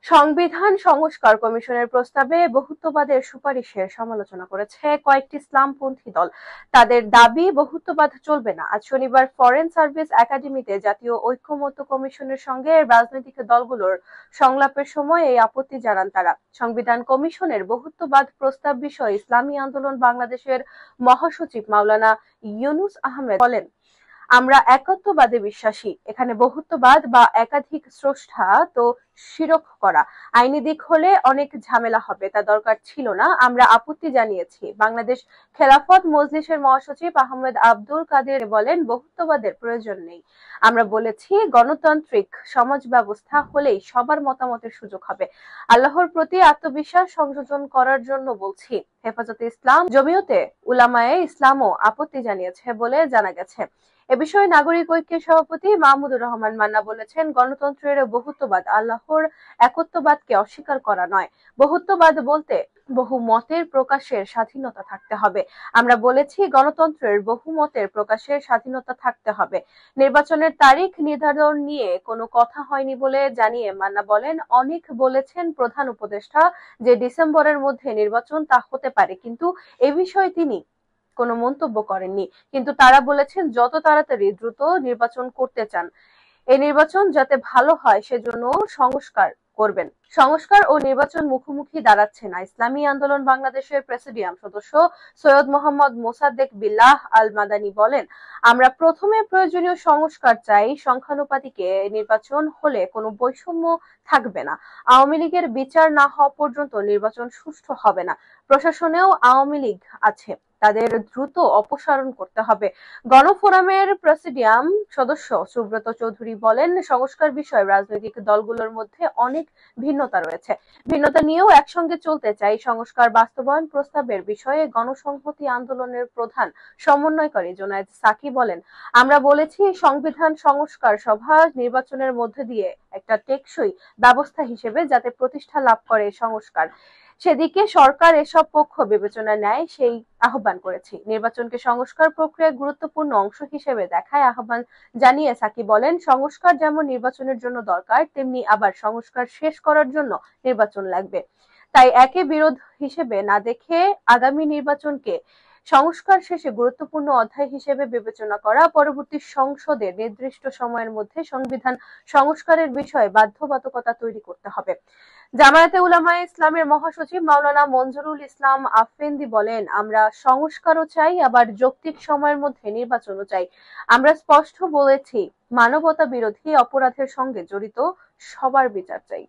সংবিধান সংস্কার কমিশনের প্রস্তাবে বহুত্ববাদের সুপারিশের সমালোচনা করেছে কয়েকটি ইসলামপন্থী দল। তাদের দাবি বহুত্ববাদ চলবে না। আজ শনিবার ফরেন সার্ভিস একাডেমিতে জাতীয় ঐকমত্য কমিশনের সঙ্গে রাজনৈতিক দলগুলোর সংলাপের সময় এই আপত্তি জানান তারা। সংবিধান কমিশনের বহুত্ববাদ প্রস্তাব বিষয়ে ইসলামী আন্দোলন বাংলাদেশের মহাসচিব মাওলানা ইউনুস আহমেদ বলেন, আমরা একত্ববাদে বিশ্বাসী। এখানে বহুত্ববাদ বা একাধিক স্রষ্টা তো শিরক করা। আইনি দিক হলে অনেক ঝামেলা হবে, তা দরকার ছিল না। আমরা আপত্তি জানিয়েছি। বাংলাদেশ খেলাফত মজলিসের মহাসচিব আহমেদ আব্দুল কাদের বলেন, বহুত্ববাদের প্রয়োজন নেই। আমরা বলেছি গণতান্ত্রিক সমাজ ব্যবস্থা হলেই সবার মতামতের সুযোগ হবে। আল্লাহর প্রতি আত্মবিশ্বাস সংযোজন করার জন্য বলছি। হেফাজতে ইসলাম, জমিয়তে উলামায়ে ইসলামও আপত্তি জানিয়েছে বলে জানা গেছে। এ বিষয়ে নাগরিক ঐক্যের সভাপতি মাহমুদুর রহমান মান্না বলেছেন, গণতন্ত্রের বহুত্ববাদ আল্লাহর একত্ববাদকে অস্বীকার করা নয়। বহুত্ববাদ বলতে বহু মতের প্রকাশের স্বাধীনতা থাকতে হবে। আমরা বলেছি গণতন্ত্রের বহু মতের প্রকাশের স্বাধীনতা থাকতে হবে। নির্বাচনের তারিখ নির্ধারণ নিয়ে কোনো কথা হয়নি বলে জানিয়ে মান্না বলেন, অনেক বলেছেন প্রধান উপদেষ্টা যে ডিসেম্বরের মধ্যে নির্বাচন, তা হতে পারে, কিন্তু এ বিষয়ে তিনি কোনো মন্তব্য করেননি। কিন্তু তারা বলেছেন যত তাড়াতাড়ি দ্রুত নির্বাচন করতে চান। এই নির্বাচন যাতে ভালো হয় সেজন্য সংস্কার করবেন। সংস্কার ও নির্বাচন মুখোমুখি দাঁড়াচ্ছে না। ইসলামী আন্দোলন বাংলাদেশের প্রেসিডিয়াম সদস্য সৈয়দ মোহাম্মদ মোসাদ্দেক বিল্লাহ আল মাদানী বলেন, আমরা প্রথমে প্রয়োজনীয় সংস্কার চাই। সংখ্যানুপাতিকে নির্বাচন হলে কোনো বৈষম্য থাকবে না। আওয়ামী লীগের বিচার না হওয়া পর্যন্ত নির্বাচন সুষ্ঠু হবে না। প্রশাসনেও আওয়ামী লীগ আছে, তাদের দ্রুত অপসারণ করতে হবে। গণফোরামের প্রেসিডিয়াম সদস্য সুব্রত চৌধুরী বলেন, সংস্কার বিষয়ে রাজনৈতিক দলগুলোর মধ্যে অনেক ভিন্নতা রয়েছে। ভিন্নতা নিয়েও একসঙ্গে চলতে চাই। সংস্কার বাস্তবায়ন প্রস্তাবের বিষয়ে গণসংহতি আন্দোলনের প্রধান সমন্বয়কারী জোনায়েদ সাকি বলেন, আমরা বলেছি সংবিধান সংস্কার সভা নির্বাচনের মধ্য দিয়ে একটা টেকসই ব্যবস্থা হিসেবে যাতে প্রতিষ্ঠা লাভ করে সংস্কার, সেদিকে সরকার এসব পক্ষ বিবেচনায় নেয় সেই আহ্বান করেছি। নির্বাচনকে সংস্কার প্রক্রিয়ার গুরুত্বপূর্ণ অংশ হিসেবে দেখায় আহ্বান জানিয়ে সাকি বলেন, সংস্কার যেমন নির্বাচনের জন্য দরকার, তেমনি আবার সংস্কার শেষ করার জন্য নির্বাচন লাগবে। তাই একে বিরোধ হিসেবে না দেখে আগামী নির্বাচনকে সংস্কার শেষে গুরুত্বপূর্ণ অধ্যায় হিসেবে বিবেচনা করা, পরবর্তী সংসদের নির্দিষ্ট সময়ের মধ্যে সংবিধান সংস্কারের বিষয়ে বাধ্যবাধকতা তৈরি করতে হবে। জামায়াতে উলামায়ে ইসলামের মহাসচিব মাওলানা মঞ্জুরুল ইসলাম আফেন্দি বলেন, আমরা সংস্কারও চাই, আবার যৌক্তিক সময়ের মধ্যে নির্বাচনও চাই। আমরা স্পষ্ট বলেছি মানবতা বিরোধী অপরাধের সঙ্গে জড়িত সবার বিচার চাই।